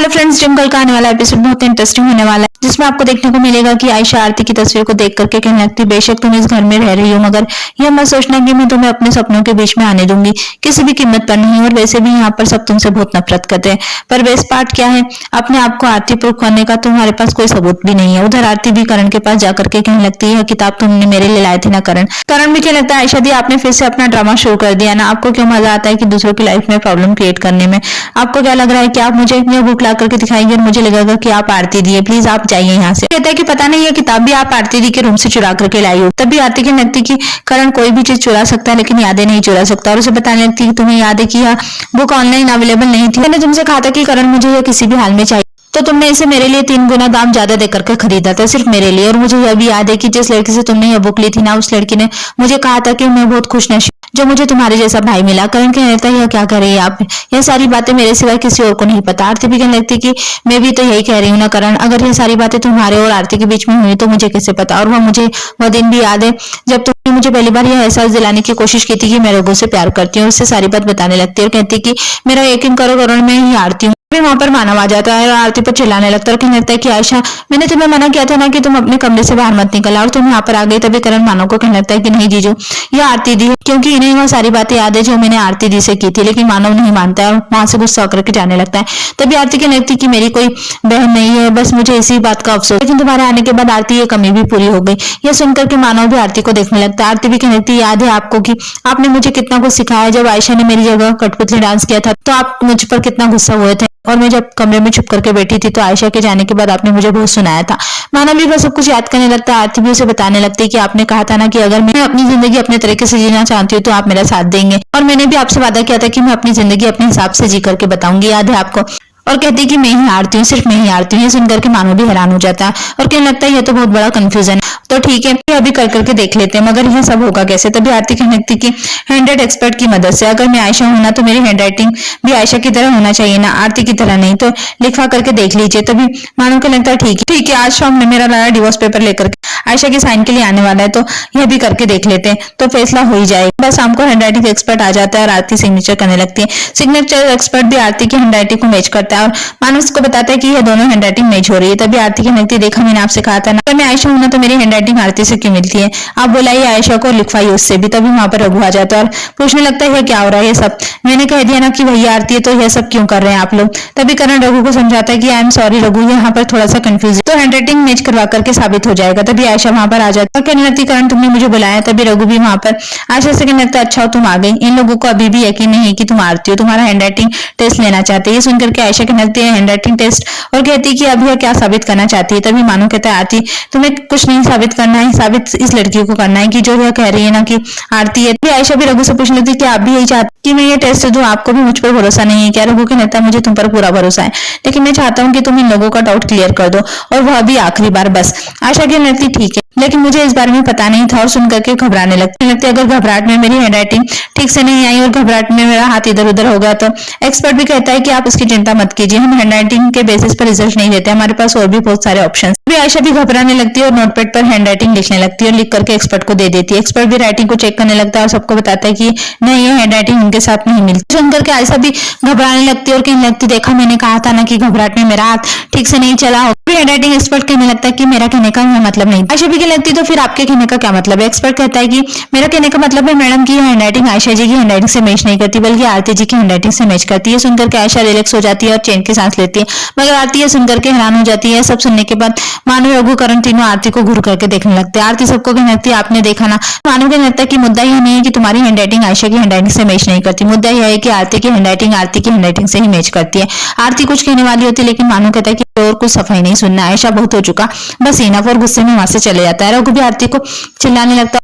Hello friends, gym कल का आने वाला एपिसोड बहुत इंटरेस्टिंग होने वाला है, जिसमें आपको देखने को मिलेगा कि आयशा आरती की तस्वीर को देख करके कहने लगती, बेशक तुम इस घर में रह रही हो, मगर यह मत सोचना कि मैं तुम्हें अपने सपनों के बीच में आने दूंगी, किसी भी कीमत पर नहीं। और वैसे भी यहाँ पर सब तुमसे बहुत नफरत करते हैं। पर बेस्ट पार्ट क्या है, अपने आप को आरती पर करने का तुम्हारे पास कोई सबूत भी नहीं है। उधर आरती भी करण के पास जाकर के कहने लगती है, किताब तुमने मेरे लिए लाए थे ना करण। करण भी कहने लगता है, आयशा दी आपने फिर से अपना ड्रामा शुरू कर दिया ना। आपको क्यों मजा आता है कि दूसरों की लाइफ में प्रॉब्लम क्रिएट करने में? आपको क्या लग रहा है कि आप मुझे यह बुक ला करके दिखाएंगे और मुझे लगेगा कि आप आरती दी है, प्लीज आप जाइए यहाँ से। कहता है कि पता नहीं ये किताब भी आप आरती दी के रूम से चुरा करके लाई हो। तभी आरती की लगती कि करण कोई भी चीज चुरा सकता है लेकिन यादें नहीं चुरा सकता। और उसे बताने लगती कि तुम्हें याद है कि यह बुक ऑनलाइन अवेलेबल नहीं थी। मैंने तुमसे कहा था कि करण मुझे यह किसी भी हाल में चाहिए, तो तुमने इसे मेरे लिए 3 गुना दाम ज्यादा देकर के खरीदा था, सिर्फ मेरे लिए। और मुझे यह भी याद है कि जिस लड़की से तुमने यह बुक ली थी ना, उस लड़की ने मुझे कहा था कि मैं बहुत खुशनसीब जो मुझे तुम्हारे जैसा भाई मिला। करण कहने लगता है, यह क्या कर रही है आप, यह सारी बातें मेरे सिवाय किसी और को नहीं पता। आरती भी कहने लगती कि मैं भी तो यही कह रही हूँ ना करण, अगर यह सारी बातें तुम्हारे और आरती के बीच में हुई तो मुझे कैसे पता। और मुझे वह दिन भी याद है जब तुमने मुझे पहली बार यह एहसास दिलाने की कोशिश की थी कि मैं रघु से प्यार करती हूँ। उससे सारी बात बताने लगती है और कहती कि मेरा यकीन करो करण, मैं ही आरती हूँ। वहां पर मानव आ जाता है और आरती पर चिल्लाने लगता है और कहने लगता है कि आयशा, मैंने तुम्हें मना किया था ना कि तुम अपने कमरे से बाहर मत निकल, और तुम यहाँ पर आ गई। तभी करण मानव को कहने लगता है कि नहीं जीजू, यह आरती दी है, क्योंकि इन्हें वह सारी बातें याद है जो मैंने आरती दी से की थी। लेकिन मानव नहीं मानता है और वहां से गुस्सा होकर के जाने लगता है। तभी आरती कहने लगती कि मेरी कोई बहन नहीं है, बस मुझे इसी बात का अफसोस, लेकिन तुम्हारे आने के बाद आरती ये कमी भी पूरी हो गई। यह सुनकर के मानव भी आरती को देखने लगता है। आरती भी कहने लगती, याद है आपको कि आपने मुझे कितना कुछ सिखाया। जब आयशा ने मेरी जगह कठपुतली डांस किया था तो आप मुझ पर कितना गुस्सा हुए थे, और मैं जब कमरे में छुप करके बैठी थी तो आयशा के जाने के बाद आपने मुझे बहुत सुनाया था। मानव भी वह सब कुछ याद करने लगता है। आरती भी उसे बताने लगती है कि आपने कहा था ना कि अगर मैं अपनी जिंदगी अपने तरीके से जीना चाहती हूँ तो आप मेरा साथ देंगे, और मैंने भी आपसे वादा किया था कि मैं अपनी जिंदगी अपने हिसाब से जी करके बताऊंगी, याद है आपको। और कहती है कि मैं ही हारती हूँ, सिर्फ मैं ही हारती हूँ। ये सुनकर के मानव भी हैरान हो जाता है और कहने लगता है ये तो बहुत बड़ा कंफ्यूजन है, तो ठीक है ये अभी कर करके देख लेते हैं, मगर यह सब होगा कैसे। तभी आरती कहने लगती कि हैंड एक्सपर्ट की मदद से, अगर मैं आयशा हूं ना तो मेरी हैंड राइटिंग भी आयशा की तरह होना चाहिए ना, आरती की तरह नहीं, तो लिखवा करके देख लीजिए। तभी मानव को लगता है ठीक है, आज शाम में मेरा नया डिवोर्स पेपर लेकर आयशा के साइन के लिए आने वाला है, तो यह भी करके देख लेते हैं, तो फैसला हो ही जाएगा। बस शाम को हैंड राइटिंग एक्सपर्ट आ जाता है और आरती सिग्नेचर करने लगती है। सिग्नेचर एक्सपर्ट भी आरती की हैंड राइटिंग को मैच करता है और मानव उसको बताता है कि यह दोनों हैंड राइटिंग मैच हो रही है। तभी आरती कहने लगती है, देखा मैंने आपसे कहा था ना, मैं आयशा हूं ना तो मेरी हैंड राइटिंग आरती से क्यों मिलती है, आप बुलाइए आयशा को, लिखवाइए उससे भी। तभी वहां पर रघु आ जाता है और पूछने लगता है क्या हो रहा है ये सब, मैंने कह दिया ना कि वही आरती है, तो यह सब क्यों कर रहे हैं आप लोग। तभी करण रघु को समझाता है कि आई एम सॉरी रघु, यहाँ पर थोड़ा सा कंफ्यूज, तो हैंड राइटिंग मैच करवा करके साबित हो जाएगा। तभी आयशा वहां पर आ जाता है, कहने लगती करण तुमने मुझे बुलाया। तभी रघु भी वहां पर आयशा से कहने लगता है, अच्छा तुम आ गई, इन लोगों को अभी भी यकीन नहीं कि तुम आरती हो, तुम्हारा हैंड राइटिंग टेस्ट लेना चाहते हैं। ये सुनकर के आयशा कहने लगती है हैंड राइटिंग टेस्ट, और कहती है कि अब यह क्या साबित करना चाहती है। तभी मानो कहता है, आरती तुम्हें कुछ नहीं साबित करना है, साबित इस लड़की को करना है कि जो यह कह रही है ना कि आरती है। तभी आयशा भी रघु से पूछने लगती है कि आप भी यही चाहते कि मैं ये टेस्ट दूं, आपको भी मुझ पर भरोसा नहीं है क्या। रघु कहने लगता है, मुझे तुम पर पूरा भरोसा है, लेकिन मैं चाहता हूँ कि तुम इन लोगों का डाउट क्लियर कर दो, और वह भी आखिरी बार बस। आयशा कहने लगती ठीक है, लेकिन मुझे इस बारे में पता नहीं था, और सुनकर के घबराने लगती अगर घबराहट में मेरी हैंड राइटिंग ठीक से नहीं आई और घबराहट में मेरा हाथ इधर उधर होगा तो। एक्सपर्ट भी कहता है कि आप इसकी चिंता मत कीजिए, हम हैंड राइटिंग के बेसिस पर रिजल्ट नहीं देते, हमारे पास और भी बहुत सारे ऑप्शन। भी आयशा भी घबराने लगती है और नोटपैड पर हैंड राइटिंग लिखने लगती है और लिख करके एक्सपर्ट को दे देती है। एक्सपर्ट भी राइटिंग को चेक करने लगता है और सबको बताता है कि नहीं, ये हैंड राइटिंग उनके साथ नहीं मिलती। सुनकर के आयशा भी घबराने लगती है और कहने लगती, देखा मैंने कहा था ना कि घबराहट में मेरा हाथ ठीक से नहीं चला। हैंड राइटिंग एक्सपर्ट कहने लगता है कि मेरा कहने का मतलब नहीं। आयशा भी कहने लगती तो फिर आपके कहने का क्या मतलब है। एक्सपर्ट कहता है कि मेरा कहने का मतलब है मैडम की हैंड राइटिंग आयशा जी की हैंड राइटिंग से मैच नहीं करती, बल्कि आरती जी की हैंड राइटिंग से मैच करती है। सुनकर के आयशा रिलैक्स हो जाती है और चैन की सांस लेती है, मगर आरती है सुनकर के हैरान हो जाती है। सब सुनने के बाद मानव रघु करण तीनों आरती को घूर करके देखने लगते हैं। आरती सबको कहने लगती है, आपने देखा ना। मानव कहने लगता है कि मुद्दा यह नहीं है कि तुम्हारी हैंड राइटिंग आयशा की हैंड राइटिंग से मैच नहीं करती, मुद्दा यह है कि आरती की हैंड राइटिंग आरती की हैंड राइटिंग से ही मैच करती है। आरती कुछ कहने वाली होती है लेकिन मानव कहता है कि और कुछ सफाई नहीं सुनना, आयशा बहुत हो चुका, बस इनफ, और गुस्से में वहां से चले जाता है। रघु भी आरती को चिल्लाने लगता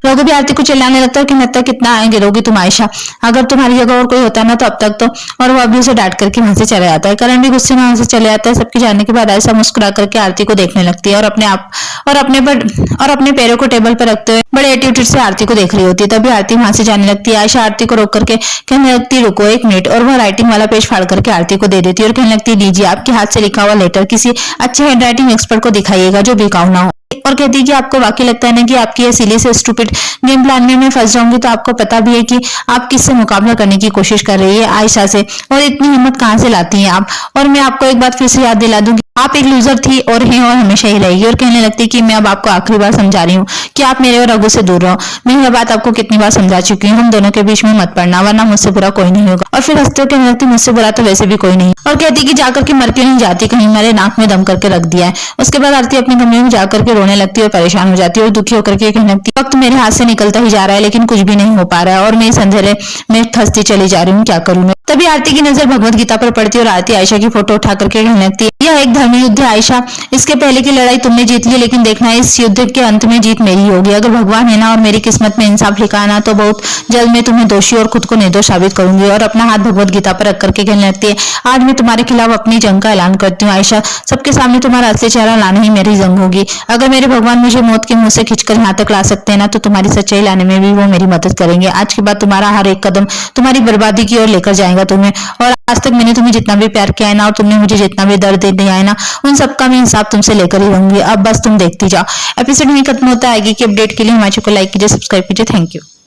है कि मतलब कितना आएंगे रोगी तुम आयशा, अगर तुम्हारी जगह और कोई होता ना तो अब तक तो। और वो अभी उसे डांट करके वहां से चला जाता है। करण भी गुस्से में वहां से चले जाता है। सबके जाने के बाद आयशा मुस्कुरा करके आरती को देखने लगती है और अपने पैरों को टेबल पर रखते हुए बड़े एटीट्यूड से आरती को देख रही होती है। तभी आरती वहां से जाने लगती है। आयशा आरती को रोक करके कहने लगती, रुको 1 मिनट, और वह राइटिंग वाला पेज फाड़ करके आरती को दे देती है और कहने लगती, लीजिए आपके हाथ से लिखा हुआ लेटर, किसी अच्छे हैंड राइटिंग एक्सपर्ट को दिखाइएगा जो बेकाऊ ना हो। और कहती है कि आपको वाकई लगता है ना कि आपकी ये सिली से स्टूपिड गेम प्लान में मैं फंस जाऊंगी, तो आपको पता भी है कि आप किससे मुकाबला करने की कोशिश कर रही है, आयशा से, और इतनी हिम्मत कहां से लाती हैं आप। और मैं आपको एक बात फिर से याद दिला दूंगी, आप एक लूजर थी और हैं और हमेशा ही रहेगी। और कहने लगती है कि मैं अब आपको आखिरी बार समझा रही हूँ कि आप मेरे और रघु से दूर रहो। मैं यह बात आपको कितनी बार समझा चुकी हूँ, हम दोनों के बीच में मत पड़ना, वरना मुझसे बुरा कोई नहीं होगा। और फिर हंसते हुए कहने लगती, मुझसे बुरा तो वैसे भी कोई नहीं। और कहती कि जाकर के मर क्यों नहीं जाती, कहीं मेरे नाक में दम करके रख दिया है। उसके बाद आरती अपने कमरे में जाकर के रोने लगती है और परेशान हो जाती है और दुखी होकर के कहने लगती है, वक्त मेरे हाथ से निकलता ही जा रहा है लेकिन कुछ भी नहीं हो पा रहा है और मैं इस अंधेरे में फंसती चली जा रही हूँ, क्या करूँ मैं। तभी आरती की नजर भगवत गीता पर पड़ती है और आरती आयशा की फोटो उठा करके कहने लगती है, यह एक धर्म युद्ध है आयशा, इसके पहले की लड़ाई तुमने जीत ली, लेकिन देखना इस युद्ध के अंत में जीत मेरी होगी। अगर भगवान है ना और मेरी किस्मत में इंसाफ लिखा है ना, तो बहुत जल्द मैं तुम्हें दोषी और खुद को निर्दोष साबित करूंगी। और अपना हाथ भगवत गीता पर रख करके कहने लगती है, आज मैं तुम्हारे खिलाफ अपनी जंग का ऐलान करती हूँ आयशा, सबके सामने तुम्हारा असली चेहरा लाना ही मेरी जंग होगी। अगर मेरे भगवान मुझे मौत के मुंह से खींचकर यहाँ तक ला सकते हैं ना, तो तुम्हारी सच्चाई लाने में भी वो मेरी मदद करेंगे। आज के बाद तुम्हारा हर एक कदम तुम्हारी बर्बादी की ओर लेकर जाएगा तुम्हें। और आज तक मैंने तुम्हें जितना भी प्यार किया है ना, और तुमने मुझे जितना भी दर्द दिया है ना, उन सबका मैं हिसाब तुमसे लेकर ही रहूंगी। अब बस तुम देखती जाओ। एपिसोड नहीं खत्म होता, आगे की अपडेट के लिए हमारे चैनल को लाइक कीजिए, सब्सक्राइब कीजिए। Thank you.